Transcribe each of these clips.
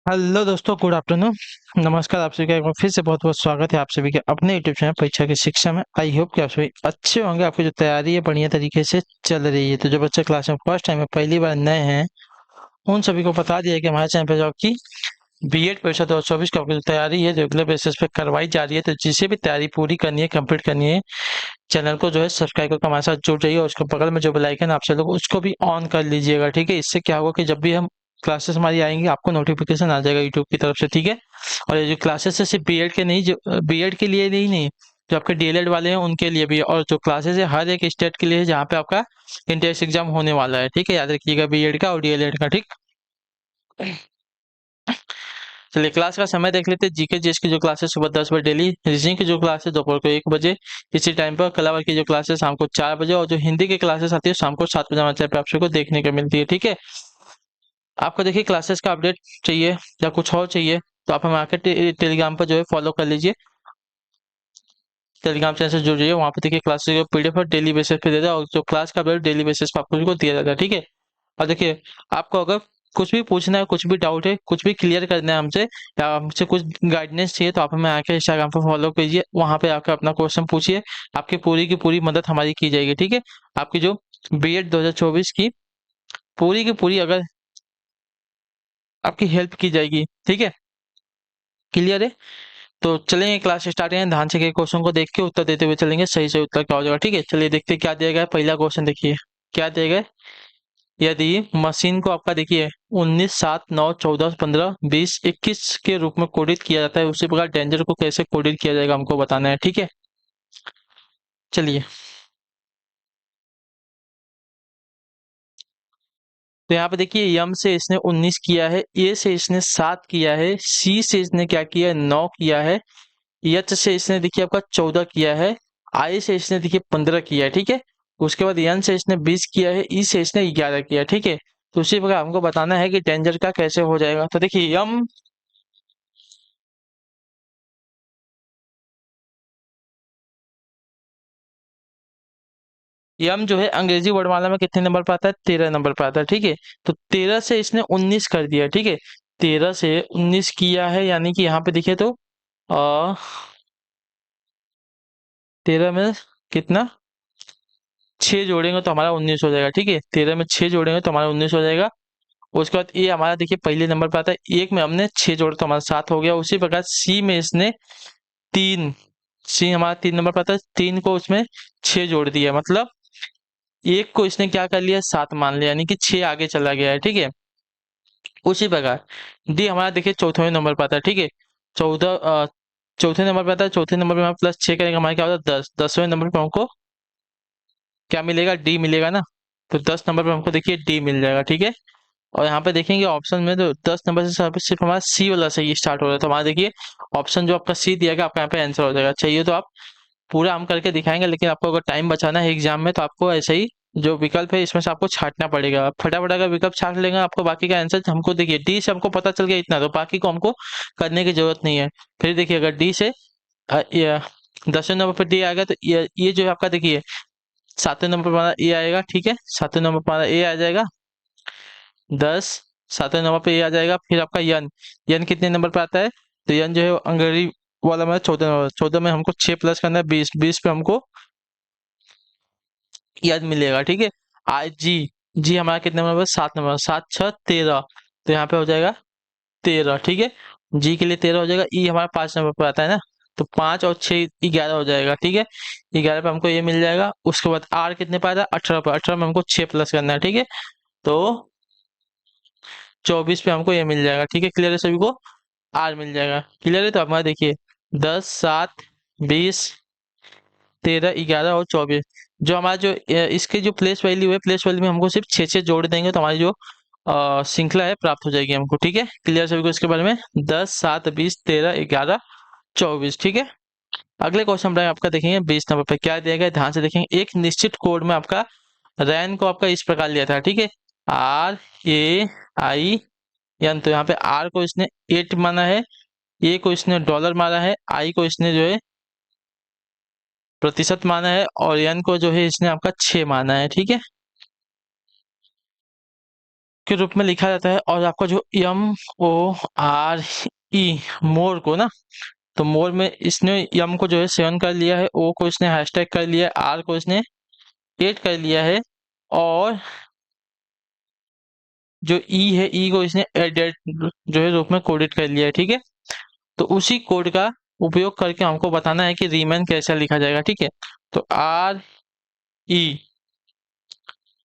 Hello दोस्तों, good afternoon. नमस्कार। आप सभी का एक बार फिर से बहुत बहुत स्वागत है आप सभी के अपने यूट्यूब चैनल परीक्षा की शिक्षा में। आई होप कि आप सभी अच्छे होंगे। आपकी जो तैयारी है बढ़िया तरीके से चल रही है। तो जो बच्चे क्लास में फर्स्ट टाइम है, पहली बार नए हैं, उन सभी को बता दिया है कि हमारे चैनल पर जो आपकी बीएड परीक्षा 2024 की आपकी जो तैयारी है रेगुलर बेसिस पे करवाई जा रही है। तो जिसे भी तैयारी पूरी करनी है, कंप्लीट करनी है, चैनल को जो है सब्सक्राइब करके हमारे साथ जुड़ जाइए और उसके बगल में जो बेल आइकन आप सब लोग उसको भी ऑन कर लीजिएगा। ठीक है, इससे क्या होगा कि जब भी हम क्लासेस हमारी आएंगी आपको नोटिफिकेशन आ जाएगा यूट्यूब की तरफ से। ठीक है, और ये जो क्लासेस है सिर्फ बीएड के नहीं, जो बीएड के लिए नहीं, जो आपके डीएलएड वाले हैं उनके लिए भी है। और जो क्लासेस है हर एक स्टेट के लिए है जहाँ पे आपका इंट्रेंस एग्जाम होने वाला है। ठीक है, याद रखिएगा बीएड का और डीएलएड का। ठीक, चलिए क्लास का समय देख लेते हैं। जीके जीएस की जो क्लासेस सुबह 10 बजे डेली, रीजनिंग की जो क्लास है दोपहर को 1 बजे इसी टाइम पर, कलावर की जो क्लासेस शाम को 4 बजे, और जो हिंदी की क्लासेस आती है शाम को 7 बजे हमारे चैनल पे आप सबको देखने को मिलती है। ठीक है, आपको देखिए क्लासेस का अपडेट चाहिए या कुछ और चाहिए तो आप हमारे टेलीग्राम पर जो है फॉलो कर लीजिए। टेलीग्राम चैनल से जुड़ जाइए, वहाँ पे देखिए क्लासेस का पीडीएफ पर डेली बेसिस पे देता है और जो क्लास का अपडेट डेली बेसिस पे आपको दिया जाता है। ठीक है, और देखिए आपको अगर कुछ भी पूछना है, कुछ भी डाउट है, कुछ भी क्लियर करना है हमसे, या हमसे कुछ गाइडेंस चाहिए तो आप हमें आके इंस्टाग्राम पर फॉलो कीजिए। वहाँ पे आकर अपना क्वेश्चन पूछिए, आपकी पूरी की पूरी मदद हमारी की जाएगी। ठीक है, आपकी जो बीएड 2024 की पूरी की पूरी अगर आपकी हेल्प की जाएगी। ठीक है, क्लियर है? तो चलेंगे क्लास स्टार्ट करें। ध्यान से क्वेश्चन को देख के उत्तर देते हुए चलेंगे, सही से उत्तर क्या हो जाएगा। ठीक है, चलिए देखते हैं क्या दिया गया है। पहला क्वेश्चन देखिए क्या दिया गया है। यदि मशीन को आपका देखिए 19, 7, 9, 14, 15, 20, 21 के रूप में कोडित किया जाता है, उसी प्रकार डेंजर को कैसे कोडित किया जाएगा हमको बताना है। ठीक है, चलिए तो यहाँ पे देखिए यम से इसने 19 किया है, ए से इसने 7 किया है, सी से इसने क्या किया है 9 किया है, यच से इसने देखिए आपका 14 किया है, आई से इसने देखिए 15 किया है। ठीक है, उसके बाद यन से इसने 20 किया है, ई से इसने 11 किया है। ठीक है, तो उसी प्रकार हमको बताना है कि डेंजर का कैसे हो जाएगा। तो देखिए यम यम जो है अंग्रेजी वर्णमाला में कितने नंबर पे आता है? 13 नंबर पे आता है। ठीक है, तो 13 से इसने 19 कर दिया। ठीक है, 13 से 19 किया है, यानी कि यहाँ पे देखिए तो आ, 13 में कितना 6 जोड़ेंगे तो हमारा 19 हो जाएगा। ठीक है, 13 में 6 जोड़ेंगे तो हमारा 19 हो जाएगा। उसके बाद ये हमारा देखिए पहले नंबर पे आता है, एक में हमने 6 जोड़ा तो हमारा 7 हो गया। उसी प्रकार सी में इसने 3, सी हमारा 3 नंबर पे आता है, 3 को उसमें 6 जोड़ दिया, मतलब एक को इसने क्या कर लिया 7 मान लिया, यानी कि 6 आगे चला गया है। ठीक है, उसी प्रकार डी हमारा देखिए चौथे नंबर पर आता है। ठीक है, 14 चौथे नंबर पे आता है। चौथे नंबर पे हम प्लस 6 करेंगे, हमारा क्या होता है 10। 10वें नंबर पे हमको क्या मिलेगा? डी मिलेगा ना। तो 10 नंबर पे हमको देखिए डी मिल जाएगा। ठीक है, और यहाँ पे देखेंगे ऑप्शन में तो 10 नंबर से सिर्फ हमारा सी वाला सही स्टार्ट हो रहा है। तो हमारा देखिए ऑप्शन जो आपका सी दिया गया आपका यहाँ पे आंसर हो जाएगा। चाहिए तो आप पूरा हम करके दिखाएंगे, लेकिन आपको अगर टाइम बचाना है एग्जाम में तो आपको ऐसे ही जो विकल्प है इसमें से आपको छांटना पड़ेगा। आप फटाफट अगर विकल्प छांट लेंगे आपको बाकी का आंसर हमको देखिए डी से हमको पता चल गया इतना, तो बाकी को हमको करने की जरूरत नहीं है। फिर देखिए अगर डी से 10वें नंबर पर डी आएगा तो ये जो है आपका देखिए 7वें नंबर पर हमारा ए आएगा। ठीक है, 7वें नंबर पर हमारा ए आ जाएगा 10। 7वें नंबर पे ये आ जाएगा। फिर आपका यन, यन कितने नंबर पे आता है? तो यन जो है अंग्रेजी वाला में 14 नंबर, 14 में हमको 6 प्लस करना है 20, 20 पे हमको यन मिलेगा। ठीक है, आई जी, जी हमारा कितने नंबर पे? 7 नंबर, 7, 6, 13, तो यहाँ पे हो जाएगा 13। ठीक है, जी के लिए 13 हो जाएगा। ई हमारा 5 नंबर पर आता है ना, तो 5 और 6 11 हो जाएगा। ठीक है, 11 पे हमको ये मिल जाएगा। उसके बाद आर कितने पे आता है? 18 पर, 18 में हमको 6 प्लस करना है। ठीक है, तो 24 पे हमको ये मिल जाएगा। ठीक है, क्लियर है सभी को? आर मिल जाएगा। क्लियर है? तो हमारा देखिए 10, 7, 20, 13, 11 और 24, जो हमारा जो इसके जो प्लेस वैल्यू है, प्लेस वैल्यू में हमको सिर्फ 6 जोड़ देंगे तो हमारी जो श्रृंखला है प्राप्त हो जाएगी हमको। ठीक है, क्लियर सभी को इसके बारे में? 10, 7, 20, 13, 11, 24। ठीक है, अगले क्वेश्चन पर आपका देखेंगे 20 नंबर पे क्या दिया गया है, ध्यान से देखेंगे। एक निश्चित कोड में आपका रैन को आपका इस प्रकार लिया था। ठीक है, RAI यानी, तो यहाँ पे आर को इसने 8 माना है, ए को इसने डॉलर माना है, आई को इसने जो है प्रतिशत माना है, और एन को जो है इसने आपका 6 माना है। ठीक है, के रूप में लिखा जाता है। और आपका जो यम ओ आर ई मोर को ना, तो मोर में इसने यम को जो है 7 कर लिया है, ओ को इसने हैशटैग कर लिया है, आर को इसने 8 कर लिया है, और जो ई है, ई को इसने एडेड जो है रूप में कोडेड कर लिया है। ठीक है, तो उसी कोड का उपयोग करके हमको बताना है कि रीमैन कैसे लिखा जाएगा। ठीक है, तो R E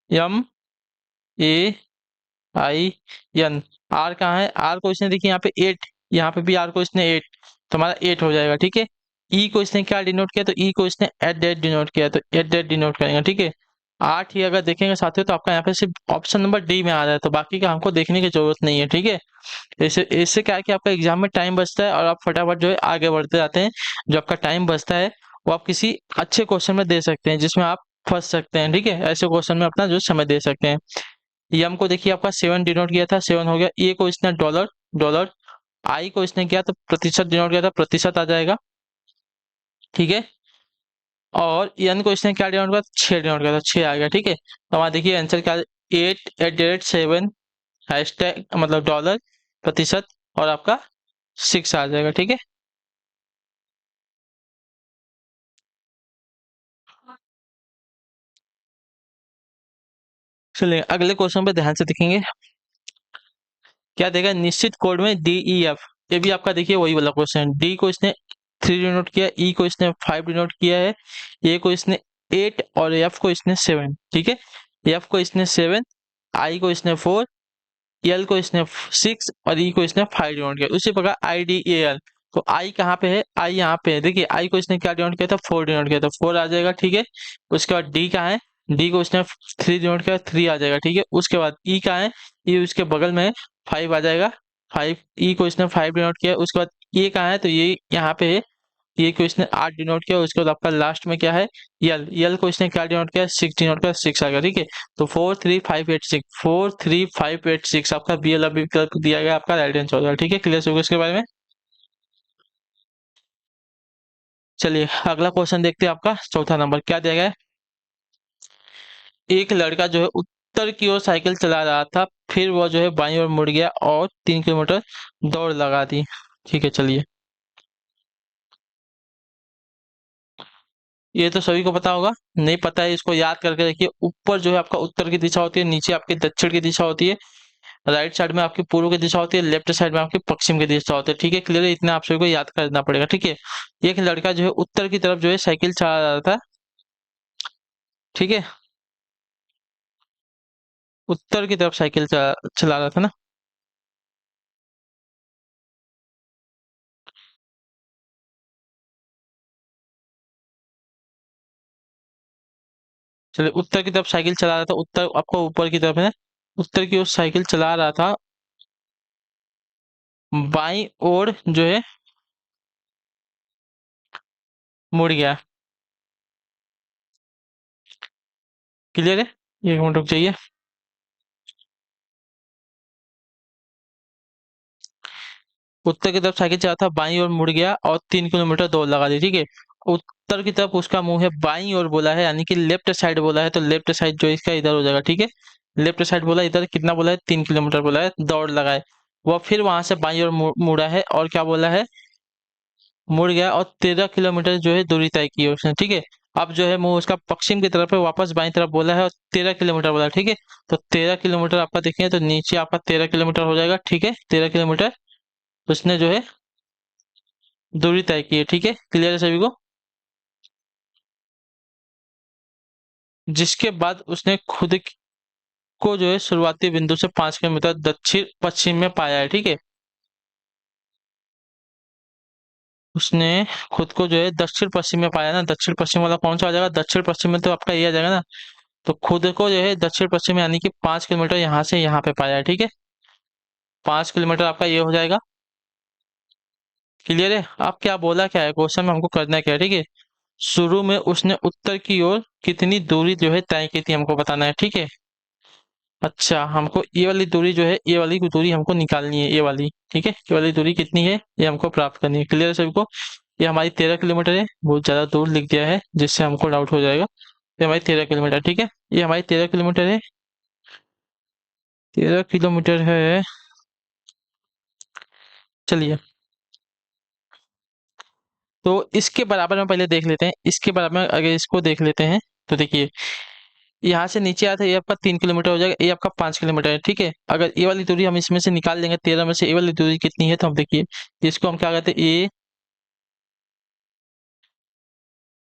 M A I N, R कहाँ है, आर को इसने देखिए यहाँ पे 8, यहाँ पे भी आर को इसने 8, तो हमारा 8 हो जाएगा। ठीक है, ई को इसने क्या डिनोट किया, तो ई को इसने एट डेट डिनोट किया, तो एट डेट डिनोट करेंगे। ठीक है, 8 ही अगर देखेंगे साथियों तो आपका यहाँ पे सिर्फ ऑप्शन नंबर डी में आ रहा है, तो बाकी का हमको देखने की जरूरत नहीं है। ठीक है, इससे इससे क्या है कि आपका एग्जाम में टाइम बचता है और आप फटाफट जो है आगे बढ़ते जाते हैं। जो आपका टाइम बचता है वो आप किसी अच्छे क्वेश्चन में दे सकते हैं जिसमें आप फंस सकते हैं। ठीक है, ऐसे क्वेश्चन में अपना जो समय दे सकते हैं। यम को देखिए आपका 7 डिनोट किया था, 7 हो गया। ए को इसने डॉलर डॉलर, आई को इसने किया तो प्रतिशत डिनोट किया था, प्रतिशत आ जाएगा। ठीक है, और एन को इसने क्या डिनोट किया, 6 डिनोट किया था, 6 आ गया। ठीक है, तो हमारा देखिए आंसर क्या, 8 @ 7 हैशटैग मतलब डॉलर प्रतिशत और आपका 6 आ जाएगा। ठीक है, चलिए अगले क्वेश्चन पे ध्यान से देखेंगे। क्या देगा, निश्चित कोड में डी ई एफ, ये भी आपका देखिए वही वाला क्वेश्चन है। डी को इसने 3 डिनोट किया, ई को इसने 5 डिनोट किया है, ए को इसने 8 और एफ को इसने 7। ठीक है, एफ को इसने 7, आई को इसने 4, एल को इसने 6 और ई को इसने 5 डिनोट किया। उसी प्रकार आई डी ए एल, तो आई कहाँ पे है, आई यहाँ पे है। देखिए आई को इसने क्या डिनोट किया था, 4 डिनोट किया था, 4 आ जाएगा। ठीक है, उसके बाद डी कहाँ है, डी को इसने 3 डिनोट किया, 3 आ जाएगा। ठीक है, उसके बाद ई कहाँ है, ई उसके बगल में है, 5 आ जाएगा। 5, ई को इसने 5 डिनोट किया। उसके बाद ये कहाँ है, तो ये यहाँ पे है, ये को इसने 8 डिनोट किया। उसके बाद आपका लास्ट में क्या है, यल, यल को इसने क्या डिनोट किया, 6 डिनोट किया, 6 आ गया। ठीक है, तो 43586, 43586 आपका बी एल विकल्प दिया गया, आपका राइट आंसर होगा। ठीक है, क्लियर होगा इसके बारे में। चलिए अगला क्वेश्चन देखते हैं, आपका चौथा नंबर क्या दिया गया है। एक लड़का जो है उत्तर की ओर साइकिल चला रहा था, फिर वह जो है बाईं ओर मुड़ गया और 3 किलोमीटर दौड़ लगा दी। ठीक है, चलिए ये तो सभी को पता होगा, नहीं पता है इसको याद करके रखिए। ऊपर जो है आपका उत्तर की दिशा होती है, नीचे आपकी दक्षिण की दिशा होती है, राइट साइड में आपकी पूर्व की दिशा होती है, लेफ्ट साइड में आपकी पश्चिम की दिशा होती है। ठीक है, क्लियर है, इतना आप सभी को याद करना पड़ेगा। ठीक है, एक लड़का जो है उत्तर की तरफ जो है साइकिल चला रहा था। ठीक है, उत्तर की तरफ साइकिल चला रहा था ना। चलिए उत्तर की तरफ साइकिल चला रहा था, उत्तर आपको ऊपर की तरफ है, उत्तर की ओर साइकिल चला रहा था, बाईं ओर जो है मुड़ गया। क्लियर है, एक मिनट रुक जाइए। उत्तर की तरफ साइकिल चला था, बाईं ओर मुड़ गया और 3 किलोमीटर दौड़ लगा दी। ठीक है, उत्तर की तरफ उसका मुंह है, बाईं ओर बोला है, यानी कि लेफ्ट साइड बोला है, तो लेफ्ट साइड जो इसका इधर हो जाएगा। ठीक है, लेफ्ट साइड बोला, इधर कितना बोला है, 3 किलोमीटर बोला है, दौड़ लगाए। वह फिर वहां से बाईं ओर मुड़ा है और क्या बोला है, मुड़ गया और 13 किलोमीटर जो है दूरी तय की है उसने। ठीक है, अब जो है मुंह उसका पश्चिम की तरफ है, वापस बाईं तरफ बोला है और 13 किलोमीटर बोला है। ठीक है, तो 13 किलोमीटर आपका देखेंगे तो नीचे आपका 13 किलोमीटर हो जाएगा। ठीक है, 13 किलोमीटर उसने जो है दूरी तय की है। ठीक है, क्लियर है सभी को। जिसके बाद उसने खुद को जो है शुरुआती बिंदु से 5 किलोमीटर दक्षिण पश्चिम में पाया है। ठीक है, उसने खुद को जो है दक्षिण पश्चिम में पाया ना, दक्षिण पश्चिम वाला कौन सा आ जाएगा, दक्षिण पश्चिम में तो आपका ये आ जाएगा ना। तो खुद को जो है दक्षिण पश्चिम यानी कि 5 किलोमीटर यहाँ से यहाँ पे पाया है। ठीक है, 5 किलोमीटर आपका ये हो जाएगा। क्लियर है, आप क्या बोला क्या है क्वेश्चन में, हमको करना क्या है। ठीक है, शुरू में उसने उत्तर की ओर कितनी दूरी जो है तय की थी हमको बताना है। ठीक है, अच्छा हमको ये वाली दूरी जो है, ये वाली दूरी हमको निकालनी है, ये वाली। ठीक है, ये वाली दूरी कितनी है ये हमको प्राप्त करनी है। क्लियर है सभी को, ये हमारी 13 किलोमीटर है, बहुत ज्यादा दूर लिख दिया है जिससे हमको डाउट हो जाएगा। ये हमारी 13 किलोमीटर, ठीक है, ये हमारी 13 किलोमीटर है। 13 किलोमीटर है। चलिए, तो इसके बराबर में पहले देख लेते हैं, इसके बराबर में अगर इसको देख लेते हैं तो देखिए, यहाँ से नीचे आता है ये आपका 3 किलोमीटर हो जाएगा, ये आपका 5 किलोमीटर है, ठीक है। अगर ये वाली दूरी हम इसमें से निकाल लेंगे, 13 में से ये वाली दूरी कितनी है, तो हम देखिए इसको हम क्या कहते हैं, ए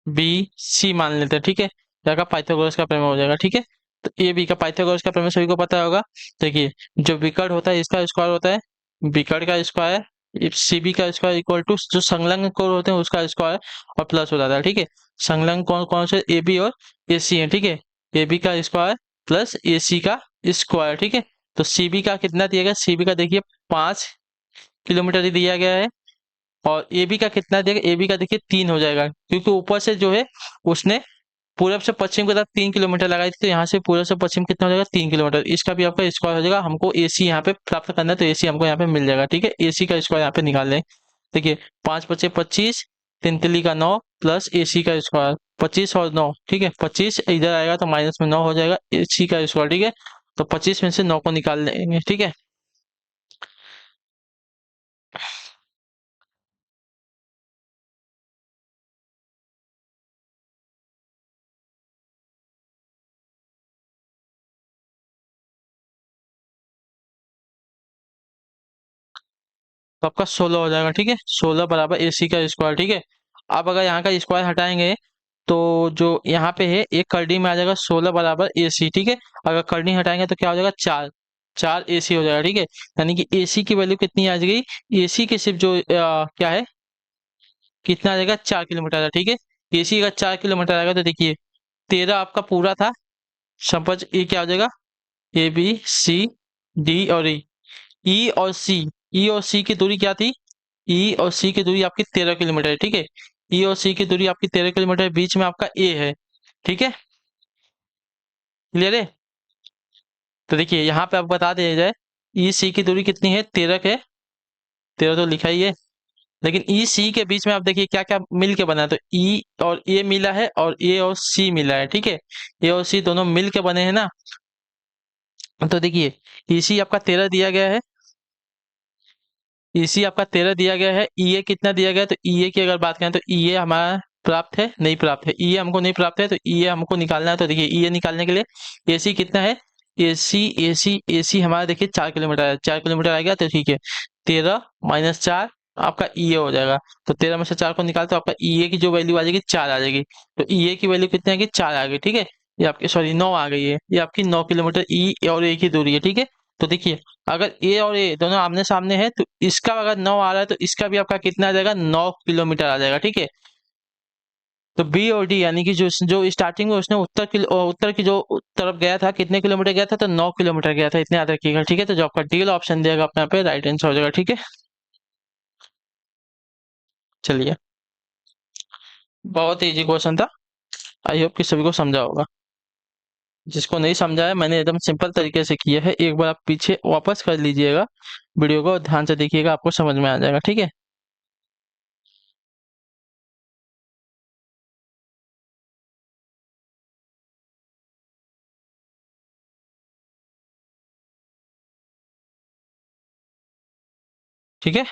बी सी मान लेते हैं, ठीक है। यहाँ का पाइथागोरस का प्रमेय हो जाएगा, ठीक है। तो ए बी का पाइथागोरस का प्रमेय सभी को पता होगा। देखिए, जो विकर्ण होता है इसका स्क्वायर होता है विकर्ण का स्क्वायर, सी बी का स्क्वायर इक्वल टू जो संलग्न कोण होते हैं उसका स्क्वायर और प्लस हो जाता है, ठीक है। संलग्न कोण कौन से, ए बी और ए सी है, ठीक है। ए बी का स्क्वायर प्लस ए सी का स्क्वायर, ठीक है। तो सी बी का कितना दिया गया, सी बी का देखिए 5 किलोमीटर ही दिया गया है। और ए बी का कितना देगा, ए बी का देखिए 3 हो जाएगा, क्योंकि ऊपर से जो है उसने पूरब से पश्चिम की तरफ 3 किलोमीटर लगाई थी, तो यहाँ से पूरब से पश्चिम कितना हो जाएगा, 3 किलोमीटर। इसका भी आपका स्क्वायर हो जाएगा। हमको ए सी यहाँ पे प्राप्त करना है, तो ए सी हमको यहाँ पे मिल जाएगा, ठीक है। ए सी का स्क्वायर यहाँ पे निकाल लें। देखिए, 5 × 5 = 25, तिंतली का 9 प्लस ए सी का स्क्वायर 25 और 9, ठीक है। 25 इधर आएगा तो माइनस में 9 हो जाएगा, ए सी का स्क्वायर, ठीक है। तो 25 में से 9 को निकाल लेंगे, ठीक है। तो आपका 16 हो जाएगा, ठीक है। 16 बराबर ए सी का स्क्वायर, ठीक है। अब अगर यहाँ का स्क्वायर हटाएंगे तो जो यहाँ पे है एक करनी में आ जाएगा 16 बराबर ए सी, ठीक है। अगर करनी हटाएंगे तो क्या हो जाएगा, 4 4 ए सी हो जाएगा, ठीक है। यानी कि ए सी की वैल्यू कितनी आ जाएगी, ए सी की सिर्फ जो क्या है, कितना आ जाएगा, 4 किलोमीटर है, ठीक है। ए सी का 4 किलोमीटर आएगा तो देखिए 13 आपका पूरा था, समझ ए क्या हो जाएगा, ए बी सी डी और ई, ई और सी, ई और सी की दूरी क्या थी, ई और सी की दूरी आपकी 13 किलोमीटर है, ठीक है। ई और सी की दूरी आपकी 13 किलोमीटर है, बीच में आपका ए है, ठीक है। क्लियर है। तो देखिए यहाँ पे आप बता दिया जाए, ई सी की दूरी कितनी है, 13 है, 13 तो लिखा ही है। लेकिन ई सी के बीच में आप देखिए क्या क्या मिल के बना है, तो ई और ए मिला है और ए और सी मिला है, ठीक है। ए और सी दोनों मिल के बने हैं ना। तो देखिए, ई सी आपका 13 दिया गया है, इसी आपका 13 दिया गया है, ई ए कितना दिया गया है, तो ई ए की अगर बात करें तो ई ए हमारा प्राप्त है, नहीं प्राप्त है, ई ए हमको नहीं प्राप्त है, तो ई ए हमको निकालना है। तो देखिए ई ए निकालने के लिए ए सी कितना है, ए सी हमारा देखिए 4 किलोमीटर है, 4 किलोमीटर आ गया तो ठीक है। 13 - 4 आपका ई ए हो जाएगा। तो 13 में से 4 को निकाल तो आपका ई ए की जो वैल्यू आ जाएगी 4 आ जाएगी। तो ई ए की वैल्यू कितनी आएगी, 4 आ गई, ठीक है। ये आपकी सॉरी 9 आ गई है, ये आपकी 9 किलोमीटर ई और ए की दूरी है, ठीक है। तो देखिए, अगर ए और ए दोनों आमने सामने है तो इसका अगर 9 आ रहा है तो इसका भी आपका कितना आ जाएगा, 9 किलोमीटर आ जाएगा, ठीक है। तो बी और डी यानी कि जो जो स्टार्टिंग में उसने उत्तर की जो तरफ गया था, कितने किलोमीटर गया था, तो 9 किलोमीटर गया था, इतने याद रखिएगा, ठीक है। तो जो आपका डी वाला ऑप्शन देगा अपने यहाँ पे राइट आंसर हो जाएगा, ठीक है। चलिए, बहुत इजी क्वेश्चन था, आई होप कि सभी को समझा होगा। जिसको नहीं समझा है मैंने एकदम सिंपल तरीके से किया है, एक बार आप पीछे वापस कर लीजिएगा वीडियो को, ध्यान से देखिएगा, आपको समझ में आ जाएगा, ठीक है। ठीक है,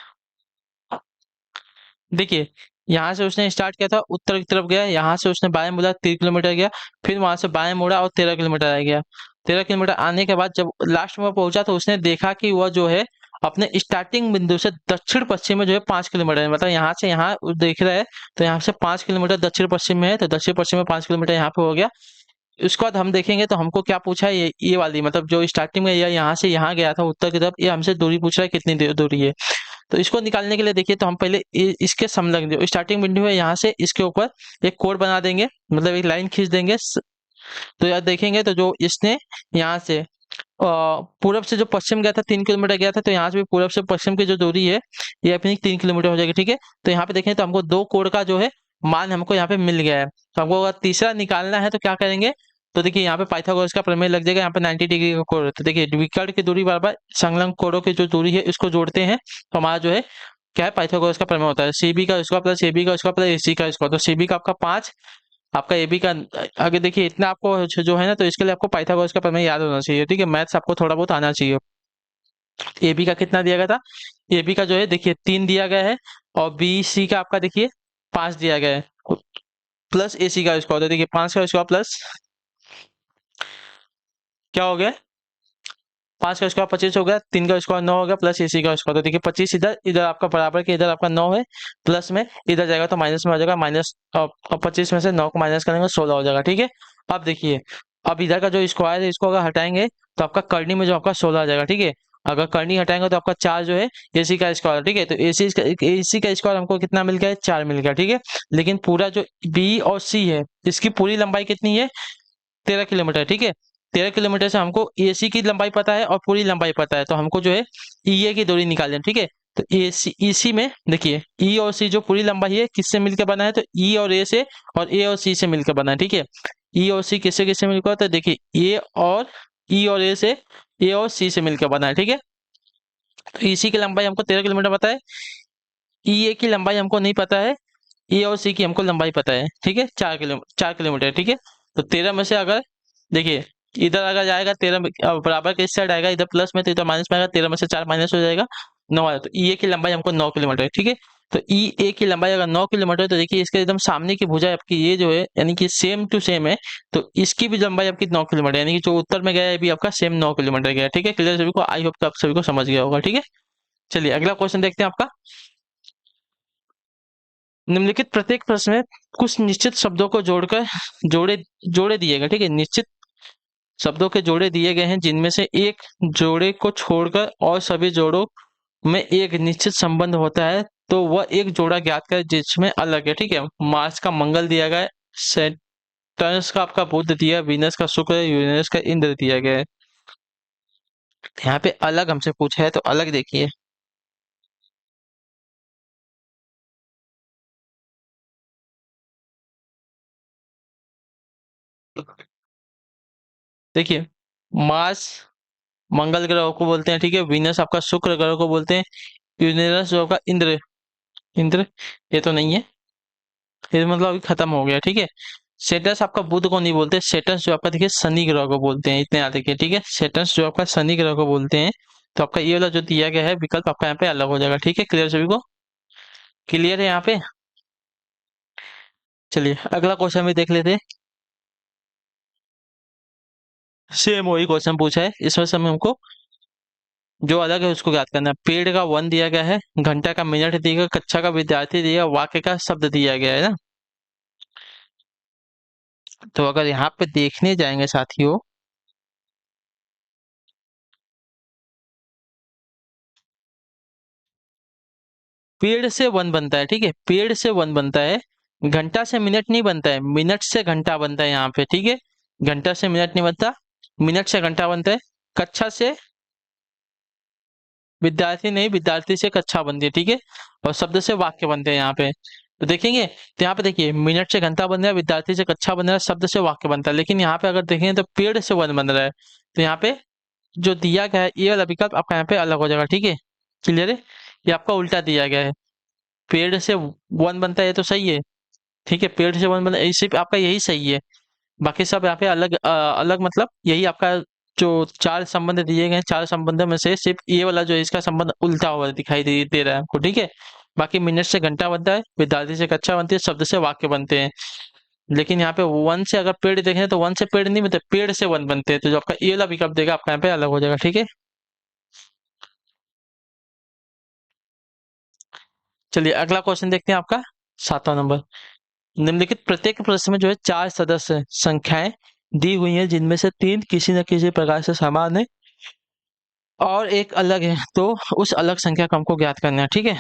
देखिए, यहाँ से उसने स्टार्ट किया था, उत्तर की तरफ गया, यहाँ से उसने बाएं मुड़ा 3 किलोमीटर गया, फिर वहां से बाएं मुड़ा और 13 किलोमीटर आ गया। 13 किलोमीटर आने के बाद जब लास्ट में पहुंचा तो उसने देखा कि वह जो है अपने स्टार्टिंग बिंदु से दक्षिण पश्चिम में जो है 5 किलोमीटर है, मतलब यहाँ से यहाँ देख रहा है तो यहाँ से 5 किलोमीटर दक्षिण पश्चिम में है, तो दक्षिण पश्चिम में 5 किलोमीटर यहाँ पे हो गया। उसके बाद हम देखेंगे तो हमको क्या पूछा है, ये वाली मतलब जो स्टार्टिंग में यहाँ से यहाँ गया था उत्तर की तरफ, ये हमसे दूरी पूछ रहा है कितनी दूरी है। तो इसको निकालने के लिए देखिए, तो हम पहले इसके संलग्न जो स्टार्टिंग बिंदु है यहाँ से इसके ऊपर एक कोड बना देंगे, मतलब एक लाइन खींच देंगे। तो यार देखेंगे तो जो इसने यहाँ से पूरब से जो पश्चिम गया था 3 किलोमीटर गया था, तो यहाँ से भी पूरब से पश्चिम की जो दूरी है ये अपनी 3 किलोमीटर हो जाएगी, ठीक है। तो यहाँ पे देखें तो हमको दो कोण का जो है मान हमको यहाँ पे मिल गया है। तो हमको अगर तीसरा निकालना है तो क्या करेंगे, तो देखिए यहाँ पे पाइथागोरस का प्रमेय लग जाएगा, यहाँ पे 90 डिग्री का कोण। तो देखिए विकर्ण की दूरी बराबर संलग्न कोणों की जो दूरी है इसको जोड़ते हैं, तो हमारा जो है क्या है, पाइथागोरस का प्रमेय होता है, सी बी का स्क्वायर प्लस ए बी का स्क्वायर प्लस ए सी का स्क्वायर। तो सी बी का आपका 5 आपका ए बी का, आगे देखिए इतना आपको जो है ना, तो इसके लिए आपको पाइथागोरस का प्रमेय याद होना चाहिए, ठीक है, मैथ्स आपको थोड़ा बहुत आना चाहिए। ए बी का कितना दिया गया था? ए बी का जो है देखिए 3 दिया गया है, और बी सी का आपका देखिए 5 दिया गया है, प्लस ए सी का स्क्वायर, तो देखिए 5 का स्क्वायर प्लस क्या हो गया, 5 का स्क्वायर 25 हो गया, 3 का स्क्वायर 9 हो गया, प्लस एसी का स्क्वायर, तो देखिए 25 इधर, इधर आपका बराबर के इधर आपका 9 है, प्लस में इधर जाएगा तो माइनस में हो जाएगा, माइनस 25 में से 9 को माइनस करेंगे 16 हो जाएगा, ठीक है। अब देखिए, अब इधर का जो स्क्वायर है इसको अगर हटाएंगे तो आपका करनी में जो आपका 16 आ जाएगा, ठीक है। अगर करनी हटाएंगे तो आपका 4 जो है एसी का स्क्वायर, ठीक है, तो एसी का स्क्वायर हमको कितना मिल गया, 4 मिल गया, ठीक है। लेकिन पूरा जो बी और सी है इसकी पूरी लंबाई कितनी है, 13 किलोमीटर, ठीक है। 13 किलोमीटर से हमको एसी की लंबाई पता है और पूरी लंबाई पता है, तो हमको जो है ईए की दूरी निकालनी है, ठीक है। तो एसी इसी में देखिए ई और सी जो पूरी लंबाई है किससे मिलकर बना है, तो ई और ए से, और ए और सी से मिलकर बना है, ठीक है। ई और सी किससे किससे मिलकर, तो देखिए ए और ई और ए से, ए और सी से मिलकर बना है, ठीक है। तो इसी की लंबाई हमको 13 किलोमीटर पता है, ई ए की लंबाई हमको नहीं पता है, ए और सी की हमको लंबाई पता है, ठीक है, 4 किलोमीटर, ठीक है। तो 13 में से अगर देखिए इधर अगर जाएगा 13 बराबर के इस साइड आएगा, इधर प्लस में तो इधर माइनस में आएगा, 13 में से 4 माइनस हो जाएगा, 9 आएगा, तो ई ए की लंबाई हमको 9 किलोमीटर है, ठीक है। तो ई ए की लंबाई अगर 9 किलोमीटर है, तो देखिए इसके एकदम सामने की भुजा आपकी ये जो है यानी कि सेम टू सेम है, तो इसकी भी लंबाई आपकी 9 किलोमीटर, यानी कि जो उत्तर में गया है भी आपका सेम 9 किलोमीटर गया है, ठीक है। क्लियर सभी को? आई होप तो आप सभी को समझ गया होगा, ठीक है। चलिए अगला क्वेश्चन देखते हैं आपका। निम्नलिखित प्रत्येक प्रश्न में कुछ निश्चित शब्दों को जोड़कर जोड़े जोड़े दिए गए, ठीक है, निश्चित शब्दों के जोड़े दिए गए हैं, जिनमें से एक जोड़े को छोड़कर और सभी जोड़ों में एक निश्चित संबंध होता है, तो वह एक जोड़ा ज्ञात कर जिसमें अलग है, ठीक है। मार्स का मंगल दिया गया है, सैटर्न का आपका बुध दिया, वीनस का शुक्र, यूरेनस का इंद्र दिया गया है। यहाँ पे अलग हमसे पूछा है, तो अलग देखिए, देखिए मार्स मंगल ग्रह को बोलते हैं, ठीक है, वीनस आपका शुक्र ग्रह को बोलते हैं, यूरेनस जो आपका इंद्र, इंद्र ये तो नहीं है, ये मतलब अभी खत्म हो गया, ठीक है। सेटस आपका बुध को नहीं बोलते, सेटस जो आपका देखिए शनि ग्रह को बोलते हैं, इतने याद रखिए, ठीक है, सेटस जो आपका शनि ग्रह को बोलते हैं। तो आपका ये वाला जो दिया गया है विकल्प आपका यहाँ पे अलग हो जाएगा, ठीक है। क्लियर सभी को? क्लियर है यहाँ पे? चलिए अगला क्वेश्चन भी देख लेते हैं। सेम वही क्वेश्चन पूछा है, इसमें से हमें हमको जो अलग है उसको याद करना है। पेड़ का वन दिया गया है, घंटा का मिनट दिया गया, कक्षा का विद्यार्थी दिया गया, वाक्य का शब्द दिया गया है ना। तो अगर यहाँ पे देखने जाएंगे साथियों, पेड़ से वन बनता है, ठीक है, पेड़ से वन बनता है, घंटा से मिनट नहीं बनता है, मिनट से घंटा बनता है यहाँ पे, ठीक है। घंटा से मिनट नहीं बनता, मिनट से घंटा बनता है। कक्षा से विद्यार्थी नहीं, विद्यार्थी से कक्षा बनती है, ठीक है। और शब्द से वाक्य बनते हैं यहाँ पे, तो देखेंगे तो यहाँ पे देखिए मिनट से घंटा बन रहा है, विद्यार्थी से कक्षा बन रहा है, शब्द से वाक्य बनता है, लेकिन यहाँ पे अगर देखेंगे तो पेड़ से वन बन रहा है, तो यहाँ पे जो दिया गया है ये वाला विकल्प आपका यहाँ पे अलग हो जाएगा, ठीक है। क्लियर है? ये आपका उल्टा दिया गया है, पेड़ से वन बनता है, ये तो सही है, ठीक है, पेड़ से वन बनता है, सिर्फ आपका यही सही है, बाकी सब यहाँ पे अलग अलग, मतलब यही आपका जो 4 संबंध दिए गए हैं, 4 संबंधों में से सिर्फ ये वाला जो है इसका संबंध उल्टा हुआ दिखाई दे रहा है आपको, ठीक है। बाकी मिनट से घंटा बनता है, विद्यार्थी से कक्षा बनती है, शब्द से वाक्य बनते हैं, लेकिन यहाँ पे वन से अगर पेड़ देखें तो वन से पेड़ नहीं बनते, पेड़ से वन बनते हैं, तो जो आपका ये वाला विकल्प देगा आपका यहाँ पे अलग हो जाएगा, ठीक है। चलिए अगला क्वेश्चन देखते हैं आपका 7वां नंबर। निम्नलिखित प्रत्येक प्रश्न में जो है 4 सदस्य संख्याएं दी हुई हैं, जिनमें से 3 किसी न किसी प्रकार से समान है और एक अलग है, तो उस अलग संख्या को हमको ज्ञात करना है, ठीक है।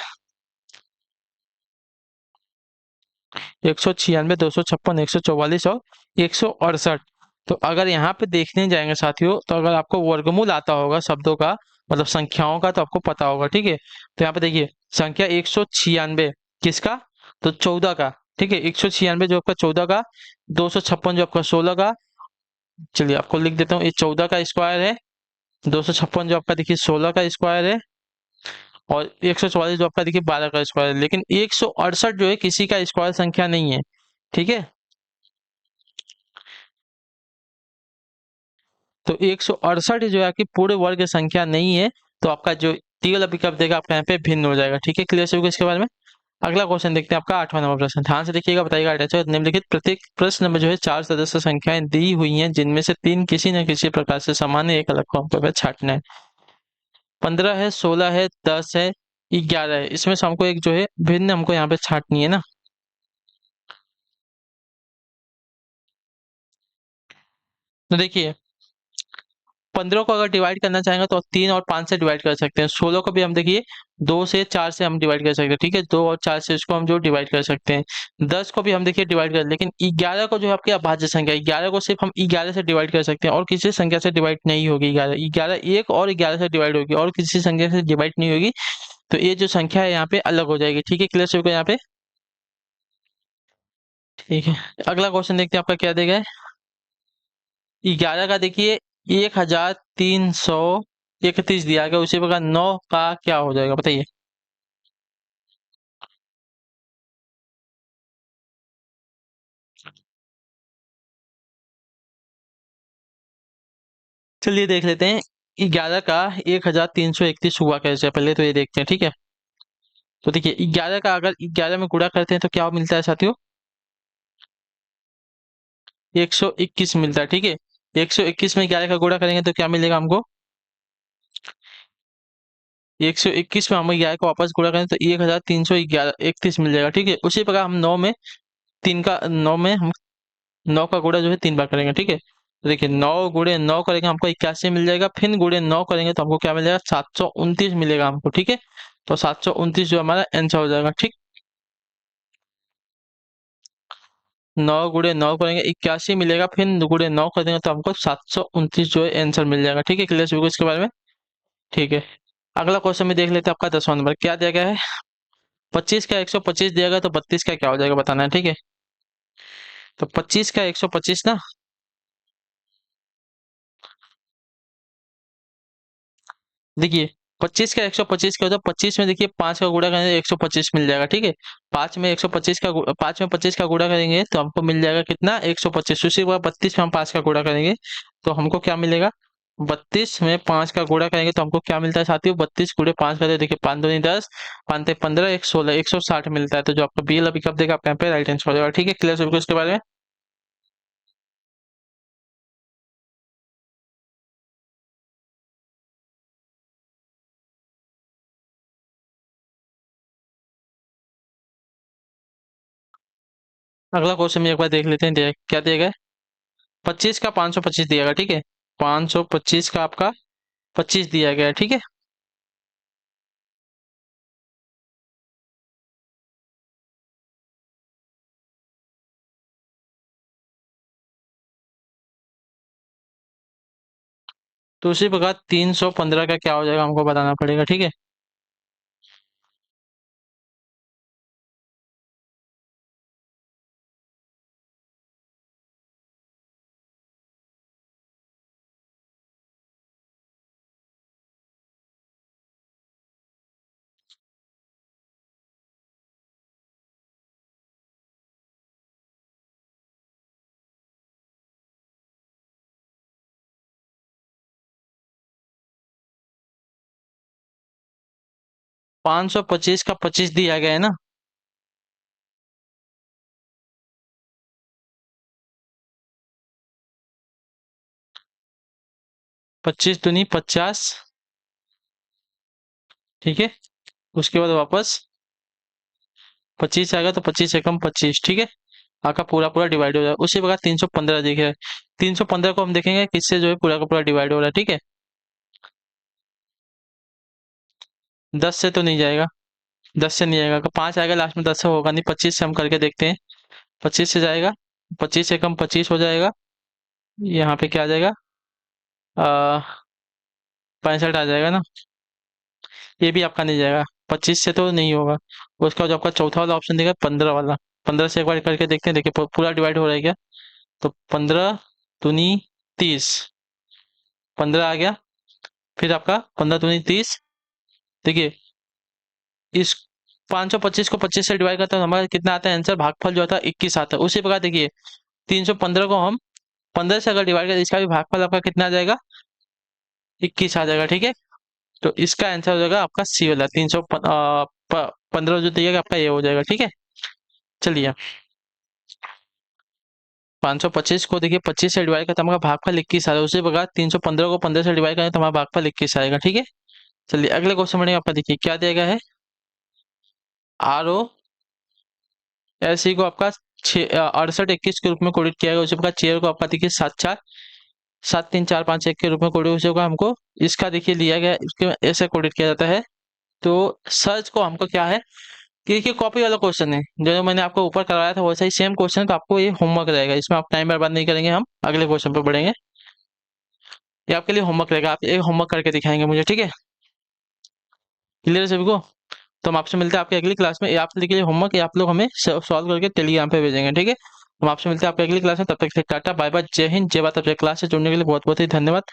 196, 256, 144 और 168। तो अगर यहाँ पे देखने जाएंगे साथियों, तो अगर आपको वर्गमूल आता होगा शब्दों का, मतलब संख्याओं का, तो आपको पता होगा, ठीक है। तो यहाँ पे देखिए संख्या 196 किसका, तो 14 का, ठीक है, 196 जो आपका 14 का, 256 जो आपका 16 का, चलिए आपको लिख देता हूँ, ये 14 का स्क्वायर है, 256 जो आपका देखिए 16 का स्क्वायर है, और 144 जो आपका देखिए 12 का स्क्वायर है, लेकिन 168 जो है किसी का स्क्वायर संख्या नहीं है, ठीक है। तो 168 जो है आपकी पूरे वर्ग की संख्या नहीं है, तो आपका जो टी वाला विकल्प देगा आपका यहाँ पे भिन्न हो जाएगा। ठीक है, क्लियर से होगा इसके बारे में। अगला क्वेश्चन देखते हैं, आपका 8वां नंबर प्रश्न, ध्यान से देखिएगा, बताइएगा। अटैच निम्नलिखित प्रत्येक प्रश्न में जो है 4 सदस्य संख्याएं दी हुई हैं, जिनमें से 3 किसी न किसी प्रकार से समान है, एक अलग को हमको छांटना है। 15 है, 16 है, 10 है, 11 है, इसमें से हमको एक जो है भिन्न हमको यहाँ पे छांटनी है ना। तो देखिए, 15 को अगर डिवाइड करना चाहेंगे तो 3 और 5 से डिवाइड कर सकते हैं। 16 को भी हम देखिए 2 से 4 से हम डिवाइड कर सकते हैं। ठीक है, 2 और 4 से इसको हम जो डिवाइड कर सकते हैं। 10 को भी हम देखिए डिवाइड कर, लेकिन 11 को जो है आपकी अभाज्य संख्या, 11 को सिर्फ हम 11 से डिवाइड कर सकते हैं और किसी संख्या से डिवाइड नहीं होगी। 11 11 एक और 11 से डिवाइड होगी और किसी संख्या से डिवाइड नहीं होगी। तो ये जो संख्या है यहाँ पे अलग हो जाएगी। ठीक है, क्लियर से होगा यहाँ पे। ठीक है, अगला क्वेश्चन देखते हैं, आपका क्या देगा है। 11 का देखिए 1331 दिया गया, उसी प्रकार 9 का क्या हो जाएगा बताइए। चलिए देख लेते हैं 11 का 1331 हुआ कैसे, पहले तो ये देखते हैं। ठीक है, तो देखिए 11 का अगर 11 में गुणा करते हैं तो क्या मिलता है साथियों, 121 मिलता है। ठीक है, 121 में 11 का गुणा करेंगे तो क्या मिलेगा हमको, 121 में हम 11 को वापस गुणा करें तो 1331 मिल जाएगा। ठीक है, उसी प्रकार हम 9 में 9 में हम 9 का गुणा जो है 3 बार करेंगे। ठीक है, तो देखिए 9 गुणे 9 करेंगे हमको 81 मिल जाएगा, फिर गुणे 9 करेंगे तो हमको क्या मिल जाएगा, 729 मिलेगा हमको। ठीक है, तो 729 जो हमारा आंसर हो जाएगा। ठीक, 9 गुणे 9 करेंगे 81 मिलेगा, फिर गुणे 9 कर देंगे तो हमको 729 जो है आंसर मिल जाएगा। ठीक है, क्लियर से इसके बारे में। ठीक है, अगला क्वेश्चन में देख लेते हैं, आपका 10वां नंबर क्या दिया गया है। 25 का 125 दिया गया, तो 32 का क्या हो जाएगा बताना है। ठीक है, तो 25 का 125 ना, देखिए 25 का 125 क्या होता है, 25 में देखिए 5 का गुणा करेंगे 125 मिल जाएगा। ठीक है, 5 में 25 का गुणा करेंगे तो हमको मिल जाएगा कितना, 125। उसी बार 32 में हम 5 का गुणा करेंगे तो हमको क्या मिलेगा, 32 में 5 का गुणा करेंगे तो हमको क्या मिलता है साथियों, 32 गुणे 5 करते देखिए 5 दूनी 10, 5 ते 15, 1 16, 160 मिलता है। तो जो आपका बी वाला विकल्प देगा आपका यहाँ पे राइट आंसर हो जाएगा। ठीक है, क्लियर सभी को इसके बारे में। अगला क्वेश्चन में एक बार देख लेते हैं, क्या दिया गया है। 25 का 525 दिया गया। ठीक है, 525 का आपका 25 दिया गया है। ठीक है, तो उसी प्रकार 315 का क्या हो जाएगा हमको बताना पड़ेगा। ठीक है, 525 का 25 दिया गया है ना, 25 दूनी 50। ठीक है, उसके बाद वापस 25 आएगा तो 25 एकम 25। ठीक है, आपका पूरा पूरा डिवाइड हो जाएगा। उसी प्रकार 315 दिख रहा है, 315 को हम देखेंगे किससे जो है पूरा का पूरा डिवाइड हो रहा है। ठीक है, 10 से तो नहीं जाएगा, 10 से नहीं जाएगा, 5 आएगा लास्ट में, 10 से होगा नहीं। 25 से हम करके देखते हैं, 25 से जाएगा, 25 एकम 25 हो जाएगा। यहाँ पे क्या आ जाएगा, 65 आ जाएगा ना, ये भी आपका नहीं जाएगा, 25 से तो नहीं होगा। उसका जो आपका चौथा वाला ऑप्शन देगा 15 वाला, 15 से एक बार करके देखते हैं, देखिए पूरा डिवाइड हो रहा है क्या। तो 15 दूनी 30, 15 आ गया, फिर आपका 15 दूनी 30। देखिए इस 525 को 25 से डिवाइड करते हैं तो हमारा कितना आता है आंसर, भागफल जो आता है 21 आता है। उसी प्रकार देखिए 315 को हम 15 से अगर डिवाइड करें इसका भी भागफल आपका कितना आ जाएगा, 21 आ जाएगा। ठीक है, तो इसका आंसर हो जाएगा आपका सी वाला 315 जो दिएगा आपका ये हो जाएगा। ठीक है, चलिए 525 को देखिए 25 से डिवाइड करते हमारा भागफल 21 आएगा, उसी प्रकार 315 को 15 से डिवाइड करें तो हमारा भागफल 21 आएगा। ठीक है, चलिए अगले क्वेश्चन बढ़ेंगे। आपका देखिए क्या दिया गया है, आर ओ एस सी को आपका 68 21 के रूप में कोडिट किया गया, उसी प्रकार चेयर को आपका देखिए 7 4 7 3 4 5 1 के रूप में कोडिट उसी को हमको इसका देखिए लिया गया, इसके ऐसे कोडिट किया जाता है। तो सर्च को हमको क्या है कि देखिए कॉपी वाला क्वेश्चन है, जो मैंने आपको ऊपर करवाया था वैसा ही सेम क्वेश्चन है, तो आपको ये होमवर्क रहेगा, इसमें आप टाइम बर्बाद नहीं करेंगे। हम अगले क्वेश्चन पर बढ़ेंगे, ये आपके लिए होमवर्क रहेगा, आप एक होमवर्क करके दिखाएंगे मुझे। ठीक है, क्लियर है सभी को? तो हम आपसे मिलते हैं आपकी अगली क्लास में। ये आपके लिए होमवर्क, ये आप लोग हमें सॉल्व करके टेलीग्राम पे भेजेंगे। ठीक है, हम आपसे मिलते हैं आपकी अगली क्लास में, तब तक के लिए टाटा बाय बाय, जय हिंद जय भारत। आपसे क्लास से जुड़ने के लिए बहुत बहुत ही धन्यवाद।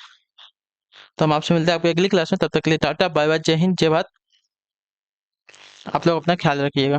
तो हम आपसे मिलते हैं आपकी अगली क्लास में, तब तक के लिए टाटा बाय बाय, जय हिंद जय भारत। आप लोग अपना ख्याल रखिएगा।